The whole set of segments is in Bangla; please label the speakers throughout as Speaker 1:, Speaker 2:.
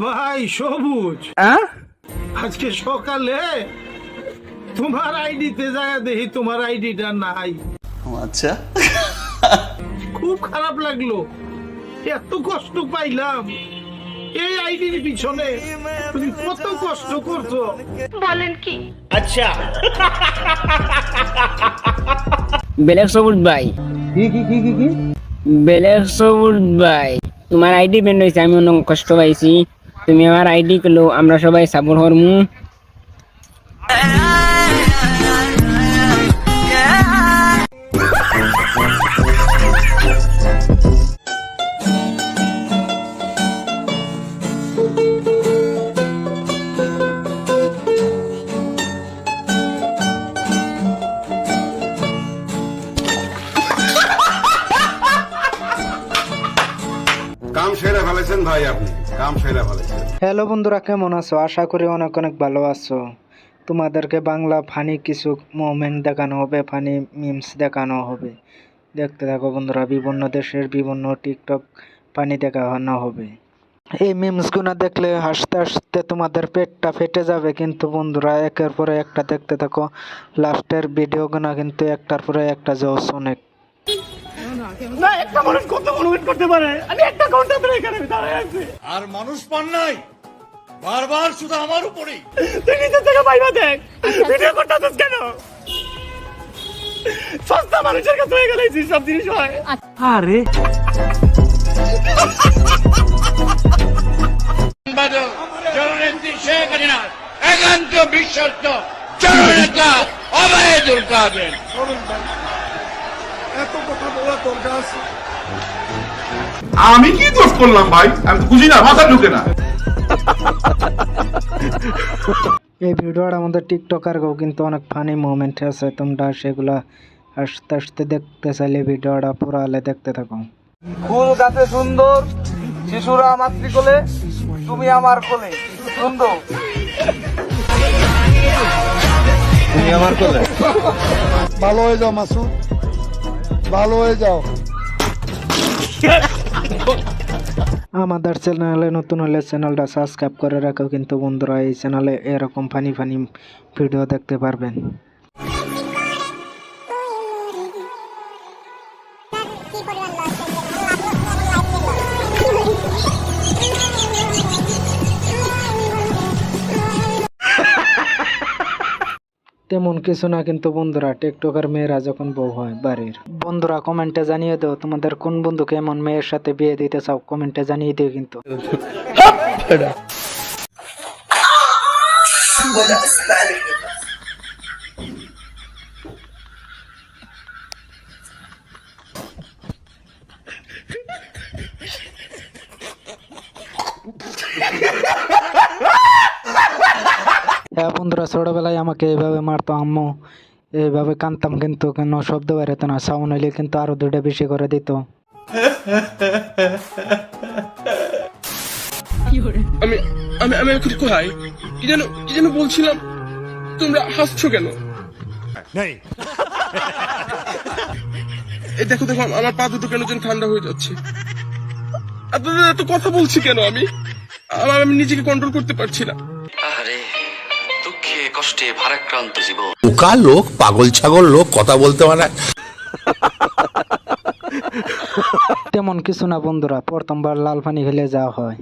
Speaker 1: ভাই সবুজ, আজকে সকালে তোমার আইডিতে যায় দেখি তোমার আইডিটা নাই।
Speaker 2: আচ্ছা,
Speaker 1: খুব খারাপ লাগলো, এত কষ্ট পাইলাম। এই আইডির পিছনে তুমি কত কষ্ট করছো
Speaker 3: বলেন কি?
Speaker 1: আচ্ছা
Speaker 4: বেলেগ সবুজ ভাই,
Speaker 1: কি
Speaker 4: বেলেগ সবুজ ভাই, তোমার আইডি বেন হয়েছে, আমি অনেক কষ্ট পাইছি। তুমি আমার আইডি করলো, আমরা সবাই সাপোর্ট করমু।
Speaker 5: কাম সেরে ফেলেছেন ভাই, আপনি কাম সেরে ফেলেছেন।
Speaker 6: হ্যালো বন্ধুরা, কেমন আছো? আশা করি অনেক অনেক ভালো আছো। তোমাদেরকে বাংলা ফানি কিছু মোমেন্ট দেখানো হবে, ফানি মিমস দেখানো হবে। দেখতে থাকো বন্ধুরা, বিভিন্ন দেশের বিভিন্ন টিকটক ফানি দেখানো হবে। এই মিমসগুলো দেখলে হাসতে হাসতে তোমাদের পেটটা ফেটে যাবে। কিন্তু বন্ধুরা, একের পরে একটা দেখতে থাকো, লাস্টের ভিডিওগুলো কিন্তু একটার পরে একটা জোস অনেক।
Speaker 1: না, একটা মানুষ কত মনোমেন্ট করতে পারে? আমি একটা ঘন্টা ধরে এখানে দাঁড়ায় আছি,
Speaker 2: আর মানুষ পান নাই, বারবার শুধু আমার উপরেই।
Speaker 1: তুই নিজের থেকে পাইবা দেখ, ভিডিও করতেছিস কেন? সস্তা মানুষের কাছে হয়ে গেলে সব জিনিস হয়। আরে
Speaker 7: জননেত্রী শেখ হাসিনা একান্ত বিশ্বস্ত জননেতা অবায়দুল কাদের।
Speaker 5: আমি কি দোষ করলাম ভাই? আমি তো বুঝি না, মাথা ঢুকে না।
Speaker 6: এই ভিডিওর আমাদের টিকটকারকেও কিন্তু অনেক ফানি মোমেন্ট আছে, তোমরা সেগুলা আস্তে আস্তে দেখতে চাইলে ভিডিওটা পুরো আলে দেখতে থাকো।
Speaker 8: ফুল গাছে সুন্দর, শিশুরা মাতৃকোলে, তুমি আমার কোলে সুন্দর,
Speaker 2: তুমি আমার কোলে।
Speaker 8: ভালো হয়ে যাও মাসুদ, ভালো হয়ে যাও।
Speaker 6: আমাদের চ্যানেলে নতুন হলে চ্যানেলটা সাবস্ক্রাইব করে রাখো কিন্তু বন্ধুরা, এই চ্যানেলে এরকম ফানি ফানি ভিডিও দেখতে পারবেন। তেমন কিছু না কিন্তু বন্ধুরা, টিকটকের মেয়েরা যখন বউ হয় বাড়ির। বন্ধুরা কমেন্টে জানিয়ে দাও তোমাদের কোন বন্ধুকে এমন মেয়ের সাথে বিয়ে দিতে চাও, কমেন্টে জানিয়ে দিও কিন্তু। হ্যাঁ বন্ধুরা, ছোটবেলায় আমাকে এইভাবে মারতো আম্মু, এইভাবে কানতাম কিন্তু কেন শব্দ বেরোতো না, সাউন্ড হইলে কিন্তু আরো দুটো বেশি করে দিত।
Speaker 9: আমি আমি আমি এখন কোথায়? কি যেন বলছিলাম, তোমরা হাসছো কেন? এই দেখো দেখো, আমার পা দুটো কেন যেন ঠান্ডা হয়ে যাচ্ছে। আপনাদের এত কথা বলছি কেন? আমি নিজেকে কন্ট্রোল করতে পারছি না।
Speaker 2: আরে দুঃখে কষ্টে ভারাক্রান্ত জীবন।
Speaker 10: বোকা লোক, পাগল ছাগল লোক কথা বলতে পারে।
Speaker 6: তেমন কিছু না বন্ধুরা, প্রথমবার লাল পানি খেলে যাওয়া হয়।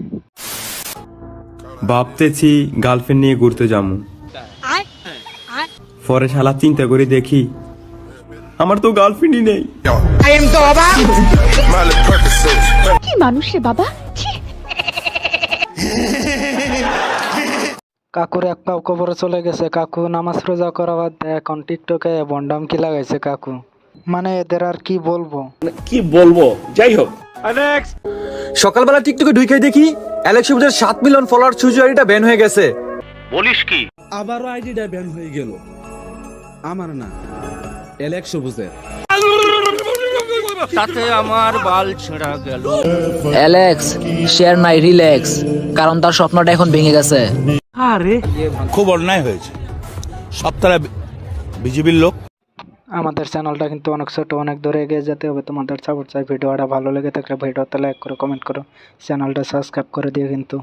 Speaker 11: ভাবতেছি গার্লফ্রেন্ড নিয়ে ঘুরতে যাবো, পরে শালা চিন্তা করে দেখি আমার তো গার্লফ্রেন্ডই নেই।
Speaker 3: কি মানুষ রে বাবা!
Speaker 6: কাকুর এক পাও কবরে চলে গেছে। কাকু নামাজ রোজা করা বাদ দিয়ে এখন টিকটকে বন্ডাম কি লাগাইছে কাকু, মানে এদের আর কি বলবো।
Speaker 1: যাই হোক,
Speaker 8: সকালবেলা টিকটকে ঢুকে দেখি অ্যালেক্স সবুজের 7 মিলিয়ন ফলোয়ার ছুঁজু আইডিটা ব্যান হয়ে গেছে।
Speaker 7: বলিস কি?
Speaker 8: আবারও আইডিটা ব্যান হয়ে গেল। আমার না, অ্যালেক্স সবুজের।
Speaker 7: তাতে আমার বাল ছেঁড়া গেল।
Speaker 4: অ্যালেক্স শেয়ার মাই রিল্যাক্স, কারণ তার স্বপ্নটা এখন ভেঙে গেছে।
Speaker 1: আরে
Speaker 10: খুব অন্যায় হয়েছে, সব তারা বিজেপির লোক।
Speaker 6: আমাদের চ্যানেলটা কিন্তু অনেক ছোট, অনেক দূরে এগিয়ে যেতে হবে। তোমাদের সাপোর্ট চাই। ভিডিওটা ভালো লেগে থাকলে ভিডিওতে লাইক করো, কমেন্ট করো, চ্যানেলটা সাবস্ক্রাইব করে দিও কিন্তু।